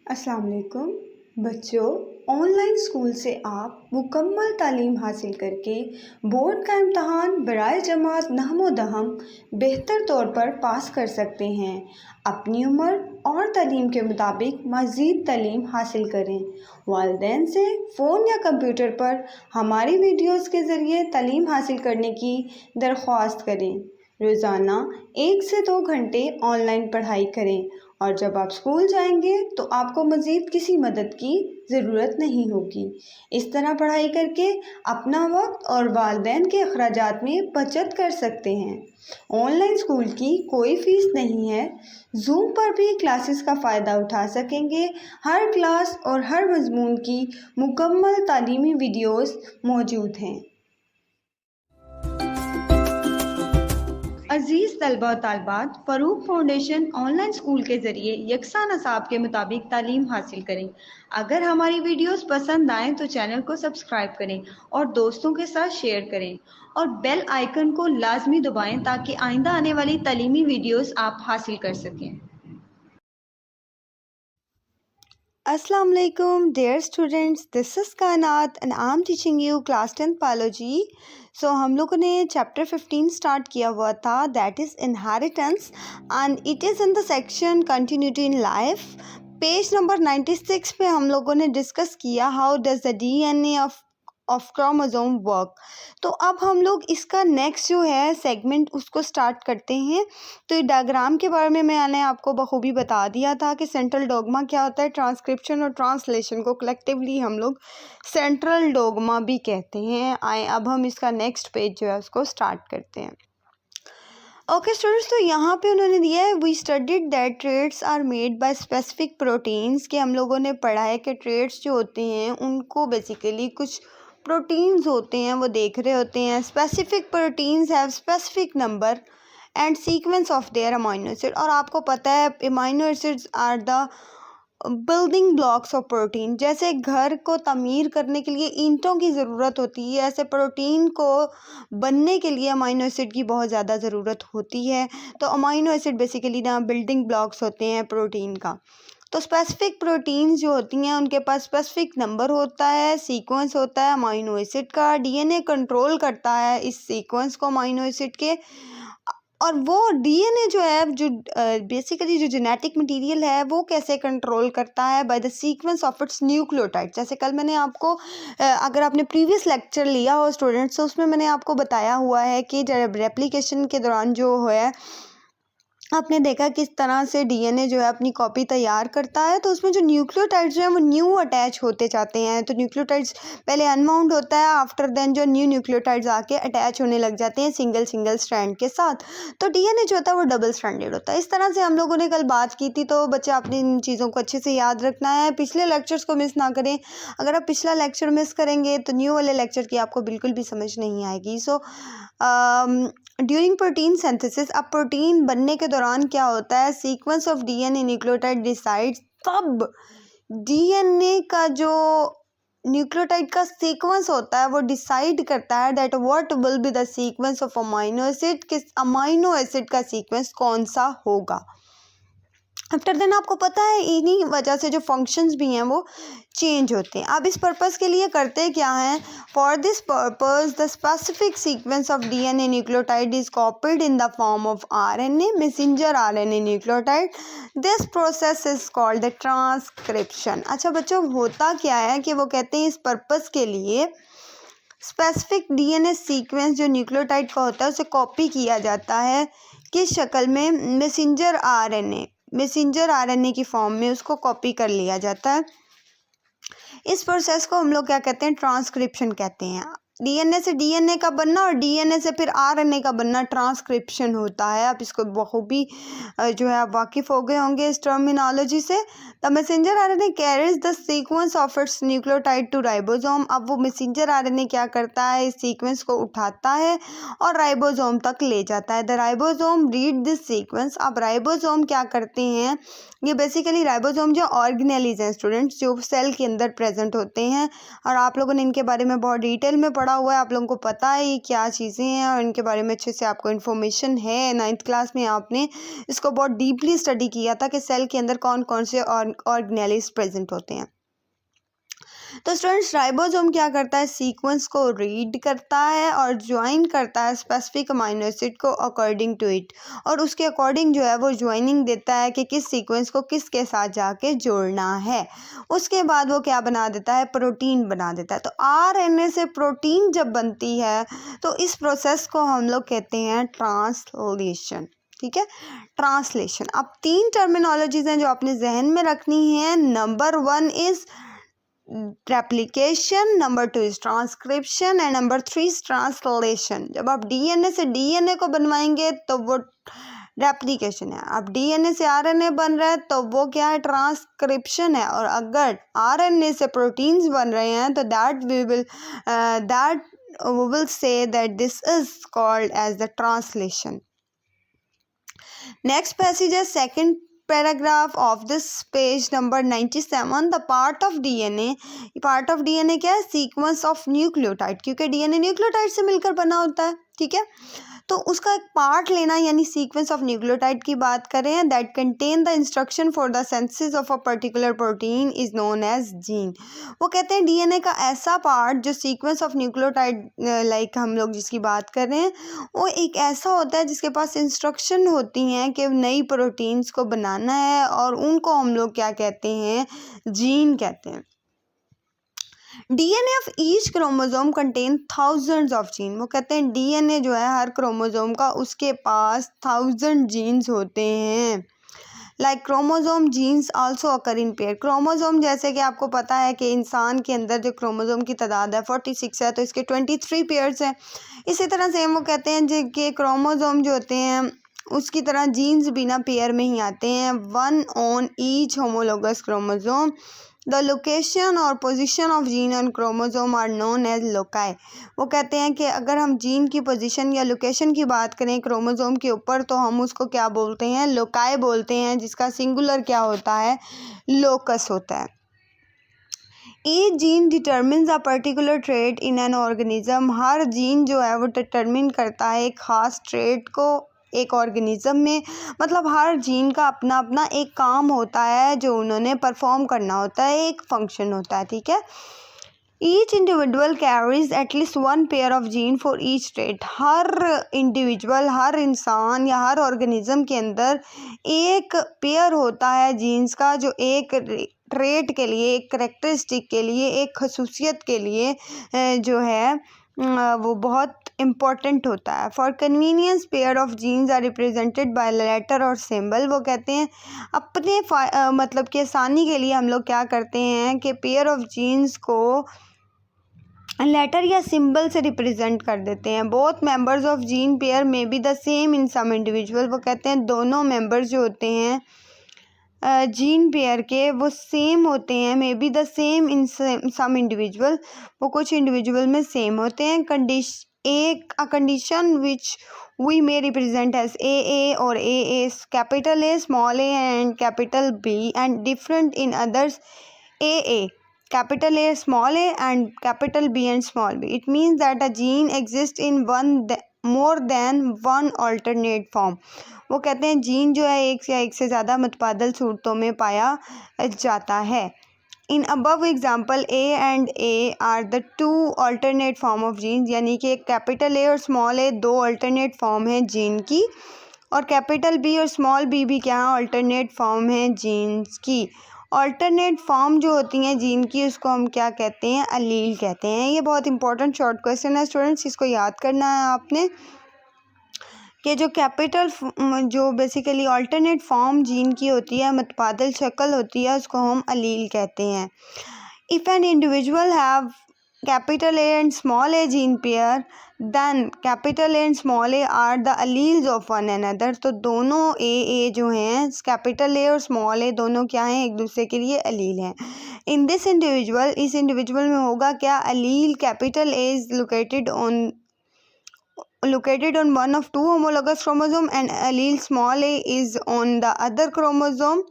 अस्सलाम वालेकुम बच्चों। ऑनलाइन स्कूल से आप मुकम्मल तालीम हासिल करके बोर्ड का इम्तहान बराए जमात नहमो दहम बेहतर तौर पर पास कर सकते हैं। अपनी उम्र और तालीम के मुताबिक मज़ीद तालीम हासिल करें। वालिदैन से फ़ोन या कंप्यूटर पर हमारी वीडियोस के ज़रिए तालीम हासिल करने की दरख्वास्त करें। रोज़ाना 1 से 2 घंटे ऑनलाइन पढ़ाई करें और जब आप स्कूल जाएंगे तो आपको मज़ीद किसी मदद की ज़रूरत नहीं होगी। इस तरह पढ़ाई करके अपना वक्त और वालिदैन के अखराजात में बचत कर सकते हैं। ऑनलाइन स्कूल की कोई फ़ीस नहीं है। ज़ूम पर भी क्लासेस का फ़ायदा उठा सकेंगे। हर क्लास और हर मज़मून की मुकम्मल तालीमी वीडियोस मौजूद हैं। अज़ीज़ तलबा और तालबात, फ़रूक फाउंडेशन ऑनलाइन स्कूल के ज़रिए यकसा नसाब के मुताबिक तालीम हासिल करें। अगर हमारी वीडियोस पसंद आएँ तो चैनल को सब्सक्राइब करें और दोस्तों के साथ शेयर करें और बेल आइकन को लाजमी दबाएं ताकि आइंदा आने वाली तालीमी वीडियोस आप हासिल कर सकें। Assalamu alaikum dear students, this is कायनात and I am teaching you class 10 biology. So हम लोगों ने chapter 15 start किया हुआ था, that is inheritance, and it is in the section continuity in life. Page number 96 पे हम लोगों ने डिस्कस किया how does the DNA of chromosome work. तो अब हम लोग इसका नेक्स्ट जो है सेगमेंट उसको स्टार्ट करते हैं। तो ये डायग्राम के बारे में मैंने आपको बखूबी बता दिया था कि सेंट्रल डोग्मा क्या होता है। ट्रांसक्रिप्शन और ट्रांसलेशन को कलेक्टिवली हम लोग सेंट्रल डोग्मा भी कहते हैं। आए अब हम इसका नेक्स्ट पेज जो है उसको स्टार्ट करते हैं। ओके स्टूडेंट्स, तो यहाँ पे उन्होंने दिया है we studied that traits are made by specific proteins, कि हम लोगों ने पढ़ा है कि ट्रेड्स जो होते हैं उनको बेसिकली कुछ प्रोटीन्स होते हैं वो देख रहे होते हैं। Specific proteins have specific number and sequence of their amino acid, और आपको पता है amino acids are the building blocks of protein. जैसे घर को तमीर करने के लिए ईंटों की ज़रूरत होती है, ऐसे प्रोटीन को बनने के लिए अमाइनो एसिड की बहुत ज़्यादा ज़रूरत होती है। तो अमाइनो एसिड बेसिकली ना बिल्डिंग ब्लॉक्स होते हैं प्रोटीन का। तो स्पेसिफिक प्रोटीन्स जो होती हैं उनके पास स्पेसिफिक नंबर होता है, सीक्वेंस होता है अमाइनो एसिड का। डीएनए कंट्रोल करता है इस सीक्वेंस को अमाइनो एसिड के, और वो डीएनए जो है जो बेसिकली जो जेनेटिक मटेरियल है वो कैसे कंट्रोल करता है by the sequence of its nucleotide. जैसे कल मैंने आपको अगर आपने प्रीवियस लेक्चर लिया हो स्टूडेंट्स तो उसमें मैंने आपको बताया हुआ है कि जब रेप्लिकेशन के दौरान जो है आपने देखा किस तरह से डीएनए जो है अपनी कॉपी तैयार करता है। तो उसमें जो न्यूक्लियोटाइड्स जो हैं वो न्यू अटैच होते जाते हैं। तो न्यूक्लियोटाइड्स पहले अनबाउंड होता है, आफ्टर देन जो न्यू न्यूक्लियोटाइड्स आके अटैच होने लग जाते हैं सिंगल सिंगल स्ट्रैंड के साथ। तो डीएनए जो होता है वो डबल स्ट्रैंडेड होता है। इस तरह से हम लोगों ने कल बात की थी। तो बच्चे आपने इन चीज़ों को अच्छे से याद रखना है, पिछले लेक्चर्स को मिस ना करें। अगर आप पिछला लेक्चर मिस करेंगे तो न्यू वाले लेक्चर की आपको बिल्कुल भी समझ नहीं आएगी। सो ड्यूरिंग प्रोटीन सिंथेसिस, अब प्रोटीन बनने के दौरान क्या होता है, sequence of DNA nucleotide decides, तब डीएनए का जो न्यूक्लियोटाइड का सीक्वेंस होता है वो डिसाइड करता है that what will be the sequence of amino acid, किस अमाइनो एसिड का सीक्वेंस कौन सा होगा। आफ्टर देन आपको पता है इन्हीं वजह से जो फंक्शंस भी हैं वो चेंज होते हैं। अब इस पर्पस के लिए करते क्या हैं, for this purpose the specific sequence of DNA nucleotide is copied in the form of RNA, messenger RNA nucleotide. This process is called the transcription. अच्छा बच्चों, होता क्या है कि वो कहते हैं इस पर्पस के लिए स्पेसिफिक डीएनए सीक्वेंस जो न्यूक्लियोटाइड का होता है उसे कॉपी किया जाता है किस शक्ल में, मैसेंजर आरएनए की फॉर्म में उसको कॉपी कर लिया जाता है। इस प्रोसेस को हम लोग क्या कहते हैं, ट्रांसक्रिप्शन कहते हैं। डीएनए से डीएनए का बनना और डीएनए से फिर आरएनए का बनना ट्रांसक्रिप्शन होता है। आप इसको बखूबी जो है आप वाकिफ हो गए होंगे इस टर्मिनोलॉजी से। The messenger RNA carries the sequence of its nucleotide to ribosome. अब वो मैसेंजर आरएनए क्या करता है, इस सीक्वेंस को उठाता है और राइबोसोम तक ले जाता है। The ribosome read this sequence. अब राइबोसोम क्या करते हैं, ये बेसिकली राइबोसोम जो ऑर्गेनेलीज हैं स्टूडेंट्स, जो सेल के अंदर प्रेजेंट होते हैं, और आप लोगों ने इनके बारे में बहुत डिटेल में पढ़ा हुआ है, आप लोगों को पता है ये क्या चीज़ें हैं और इनके बारे में अच्छे से आपको इन्फॉर्मेशन है। 9th क्लास में आपने इसको बहुत डीपली स्टडी किया था कि सेल के अंदर कौन कौन से ऑर्गेनेलीज प्रेजेंट होते हैं। तो स्टूडेंट्स, राइबोसोम क्या करता है, सीक्वेंस को रीड करता है और ज्वाइन करता है स्पेसिफिक अमीनो एसिड को अकॉर्डिंग टू इट, और उसके अकॉर्डिंग जो है वो ज्वाइनिंग देता है कि किस सीक्वेंस को किसके साथ जाके जोड़ना है। उसके बाद वो क्या बना देता है, प्रोटीन बना देता है। तो आरएनए से प्रोटीन जब बनती है तो इस प्रोसेस को हम लोग कहते हैं ट्रांसलेशन। ठीक है, ट्रांसलेशन। अब 3 टर्मिनोलॉजीज हैं जो आपने जहन में रखनी है। Number 1 is replication, number 2 is transcription and number 3 is translation. जब आप डीएनए से डीएनए को बनवाएंगे तो वो रेप्लिकेशन है। अब डीएनए से आरएनए बन रहा है तो वो क्या है, ट्रांसक्रिप्शन है। और अगर आरएनए से प्रोटीन्स बन रहे हैं तो that we will say that this is called as the translation. Next passage है second paragraph of this page number 97, the part of DNA. Part of DNA क्या है, सीक्वेंस ऑफ न्यूक्लियोटाइड, क्योंकि DNA nucleotide से मिलकर बना होता है। ठीक है, तो उसका एक पार्ट लेना यानी सीक्वेंस ऑफ न्यूक्लियोटाइड की बात करें, that contain the instruction for the synthesis of a particular protein is known as gene. वो कहते हैं डीएनए का ऐसा पार्ट जो सीक्वेंस ऑफ न्यूक्लियोटाइड लाइक हम लोग जिसकी बात कर रहे हैं, वो एक ऐसा होता है जिसके पास इंस्ट्रक्शन होती हैं कि नई प्रोटीन्स को बनाना है, और उनको हम लोग क्या कहते हैं, जीन कहते हैं। DNA of each chromosome contain thousands of gene. वो कहते हैं डीएनए जो है हर क्रोमोसोम का, उसके पास 1000 जीन्स होते हैं। Like chromosome genes also occur in pair. Chromosome जैसे कि आपको पता है कि इंसान के अंदर जो क्रोमोसोम की तादाद है 46 है, तो इसके 23 पेयर्स हैं। इसी तरह से वो कहते हैं जो कि क्रोमोसोम जो होते हैं उसकी तरह जीन्स भी ना पेयर में ही आते हैं, 1 on each homologous chromosome. The location और position of gene on chromosome are known as loci. वो कहते हैं कि अगर हम जीन की पोजीशन या लोकेशन की बात करें क्रोमोसोम के ऊपर तो हम उसको क्या बोलते हैं, लोकाई बोलते हैं, जिसका सिंगुलर क्या होता है, लोकस होता है। Each gene determines a particular trait in an organism. Her gene जो है वो डिटर्मिन करता है एक ख़ास ट्रेट को एक ऑर्गेनिज्म में। मतलब हर जीन का अपना अपना एक काम होता है जो उन्होंने परफॉर्म करना होता है, एक फंक्शन होता है। ठीक है, each individual carries at least 1 pair of gene for each trait. हर इंडिविजुअल, हर इंसान या हर ऑर्गेनिज्म के अंदर एक पेयर होता है जीन्स का, जो एक ट्रेट के लिए, एक करेक्टरिस्टिक के लिए, एक खसूसियत के लिए जो है वो बहुत इम्पॉर्टेंट होता है। For convenience pair of genes are represented by letter और सिंबल। वो कहते हैं अपने मतलब कि आसानी के लिए हम लोग क्या करते हैं कि पेयर ऑफ जीन्स को लेटर या सिंबल से रिप्रेजेंट कर देते हैं। Both members of gene pair में be the same in some individual. वो कहते हैं दोनों मेंबर्स जो होते हैं जीन पेयर के वो सेम होते हैं, may be the same in some individual, वो कुछ इंडिविजुअल में सेम होते हैं। Condition which we may represent as A और A, capital A, small A and capital B, and different in others A, capital A, small a and capital B and small b. It means that a gene exists in more than one alternate form. वो कहते हैं gene जो है एक या एक से ज़्यादा मुतबादल सूरतों में पाया जाता है। In above example A and A R the 2 alternate form of genes, यानी कि कैपिटल ए और स्मॉल ए 2 alternate form है जीन की, और कैपिटल बी और स्मॉल बी भी क्या अल्टरनेट फॉर्म है जीन्स की। अल्टरनेट फॉर्म जो होती हैं जीन की उसको हम क्या कहते हैं, अलील कहते हैं। ये बहुत इंपॉर्टेंट शॉर्ट क्वेश्चन है स्टूडेंट्स, इसको याद करना है आपने कि जो कैपिटल जो बेसिकली अल्टरनेट फॉर्म जीन की होती है, मुतबादल शक्ल होती है, उसको हम अलील कहते हैं। If an individual have capital A and small a gene pair, then capital A and small a are the alleles of one another। तो दोनों ए जो हैं, कैपिटल ए और स्मॉल ए दोनों क्या हैं, एक दूसरे के लिए अलील हैं। इन दिस इंडिविजुअल, इस इंडिविजुअल में होगा क्या, allele capital A is located on one of 2 homologous chromosome and allele small a is on the other chromosome।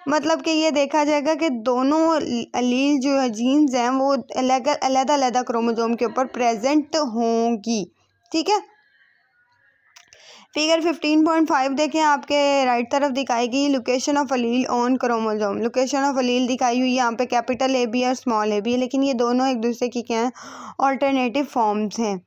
मतलब कि ये देखा जाएगा कि दोनों अलील जो है जीन्स हैं वो अलग-अलग क्रोमोसोम के ऊपर प्रेजेंट होंगी। ठीक है, फिगर 15.5 देखें, आपके राइट तरफ दिखाई गई location of allele on chromosome. Location of allele दिखाई हुई यहाँ पे कैपिटल ए बी और स्मॉल ए बी, लेकिन ये दोनों एक दूसरे की क्या हैं, ऑल्टरनेटिव फॉर्म्स हैं।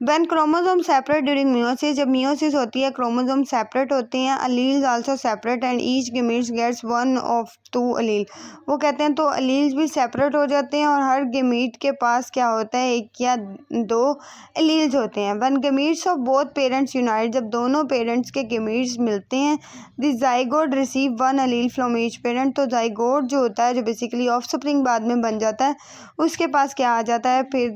When chromosome separate during meiosis, जब meiosis होती है क्रोमोसोम सेपरेट होते हैं, alleles also separate and each gamete gets one of two allele। वो कहते हैं तो alleles भी सेपरेट हो जाते हैं और हर गेमीट के पास क्या होता है, एक या दो alleles होते हैं। When gametes of both parents unite, जब दोनों पेरेंट्स के गेमीट्स मिलते हैं, the zygote receive one allele from each parent। तो zygote जो होता है, जो बेसिकली ऑफस्प्रिंग बाद में बन जाता है, उसके पास क्या आ जाता है, फिर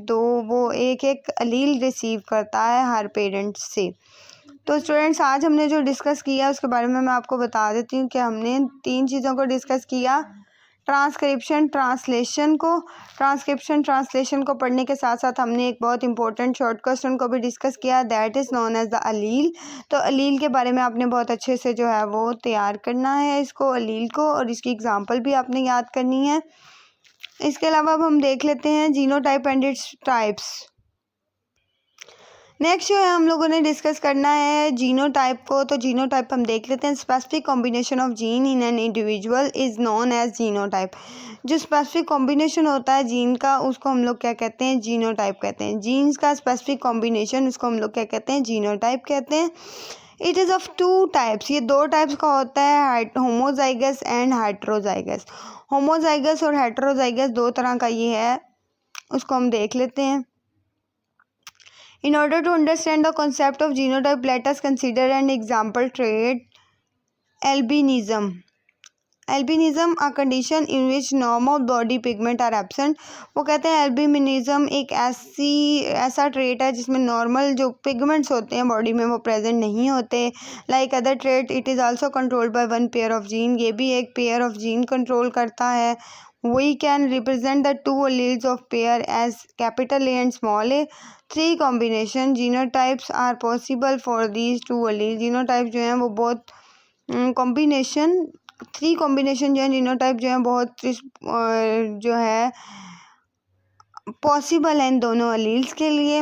वो एक अलील रिसीव करता है हर पेरेंट्स से। तो स्टूडेंट्स, आज हमने जो डिस्कस किया उसके बारे में मैं आपको बता देती हूँ कि हमने 3 चीज़ों को डिस्कस किया। ट्रांसक्रिप्शन ट्रांसलेशन को पढ़ने के साथ साथ हमने एक बहुत इंपॉर्टेंट शॉर्ट क्वेश्चन को भी डिस्कस किया, that is known as the allele. तो अलील के बारे में आपने बहुत अच्छे से जो है वो तैयार करना है इसको, अलील को, और इसकी एग्जाम्पल भी आपने याद करनी है। इसके अलावा अब हम देख लेते हैं genotype and its types. Next जो है हम लोगों ने डिस्कस करना है जीनोटाइप को। तो जीनोटाइप हम देख लेते हैं, specific combination of gene in an individual is known as genotype. जो स्पेसिफिक कॉम्बिनेशन होता है जीन का उसको हम लोग क्या कहते हैं, जीनोटाइप कहते हैं। जीन्स का स्पेसिफिक कॉम्बिनेशन उसको हम लोग क्या कहते हैं, जीनोटाइप कहते हैं। इट इज़ ऑफ 2 टाइप्स, ये 2 टाइप्स का होता है, होमोजाइगस एंड हेट्रोजाइगस। होमोजाइगस और हेट्रोजाइगस 2 तरह का ये है, उसको हम देख लेते हैं। In order to understand the concept of genotype, let us consider an example trait, albinism. Albinism, a condition in which normal body pigment are absent। वो कहते हैं albinism एक ऐसा ट्रेट है जिसमें नॉर्मल जो पिगमेंट्स होते हैं बॉडी में वो प्रेजेंट नहीं होते। Like other trait, it is also controlled by 1 pair of gene. ये भी एक पेयर ऑफ जीन कंट्रोल करता है। We can represent the 2 alleles of pair as capital A and small a। 3 combination genotypes are possible for these 2 alleles। Genotype जो हैं वो बहुत combination 3 combination जो है जीनोटाइप जो है बहुत जो है पॉसिबल है इन दोनों अलील्स के लिए।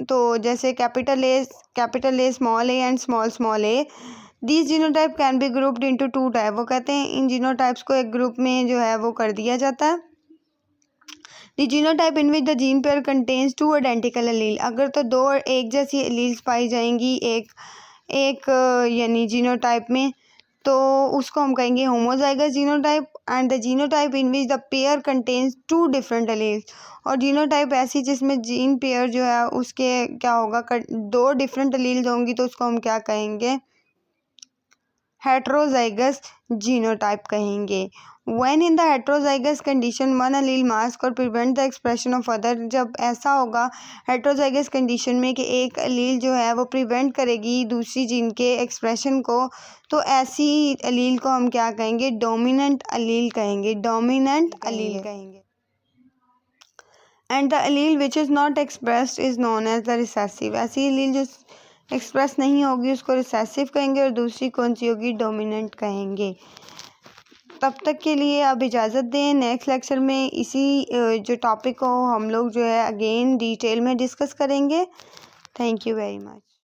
तो जैसे capital A small A and small A, these genotype can be grouped into 2 type. वो कहते हैं इन जीनोटाइप्स को एक ग्रुप में जो है वो कर दिया जाता है। The genotype in which the gene pair contains 2 identical allele. अगर तो 2 एक जैसी अलील्स पाई जाएंगी एक यानी जीनोटाइप में, तो उसको हम कहेंगे homozygous genotype. And the genotype in which the pair contains 2 different alleles. और जीनोटाइप ऐसी जिसमें जीन पेयर जो है उसके क्या होगा, 2 डिफरेंट अलील्स होंगी, तो उसको हम क्या कहेंगे, हेट्रोजाइगस जीनोटाइप कहेंगे। When in the heterozygous condition one allele mask or prevent the expression of other। जब ऐसा होगा हेट्रोजाइगस कंडीशन में कि एक अलील जो है वो प्रिवेंट करेगी दूसरी जीन के एक्सप्रेशन को, तो ऐसी अलील को हम क्या कहेंगे, डोमिनेंट अलील कहेंगे, डोमिनेंट अलील कहेंगे। And the allele which is not expressed is known as the recessive. ऐसी अलील जो एक्सप्रेस नहीं होगी उसको रिसेसिव कहेंगे, और दूसरी कौन सी होगी, डोमिनेंट कहेंगे। तब तक के लिए अब इजाज़त दें। नेक्स्ट लेक्चर में इसी जो टॉपिक को हम लोग जो है अगेन डिटेल में डिस्कस करेंगे। Thank you very much.